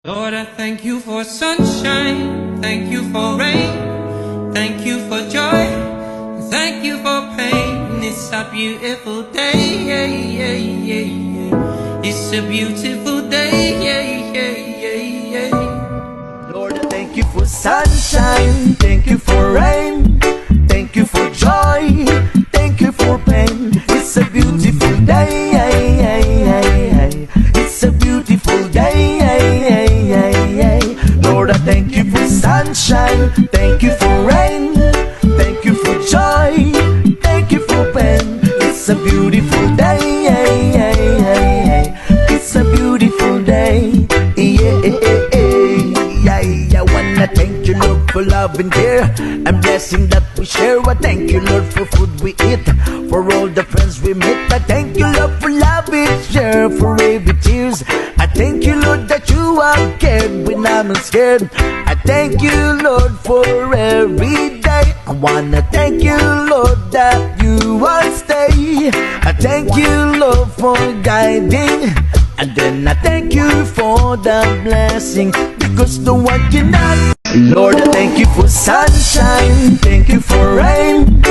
Lord, I thank you for sunshine, thank you for rain, thank you for joy, thank you for pain. It's a beautiful day, it's a beautiful day. Lord, I thank you for sunshine, thank you for rain, thank you for joy, thank you for pain. It's a beautiful day, it's a beautiful day. Lord, I thank you for sunshine, thank you for rain, thank you for joy, thank you for pain. It's a beautiful day, it's a beautiful day. I wanna thank you, Lord, for love and care and blessing that we share. I thank you, Lord, for food we eat, for all the friends we meet. I thank you, Lord, for love we share, for every tears. I thank you, Lord, that you are cared when I'm scared. I thank you, Lord, for every day. I wanna thank you, Lord, that you are stay. I thank you, Lord, for guiding. And then I thank you for the blessing, because no one cannot. Lord, I thank you for sunshine, thank you for rain,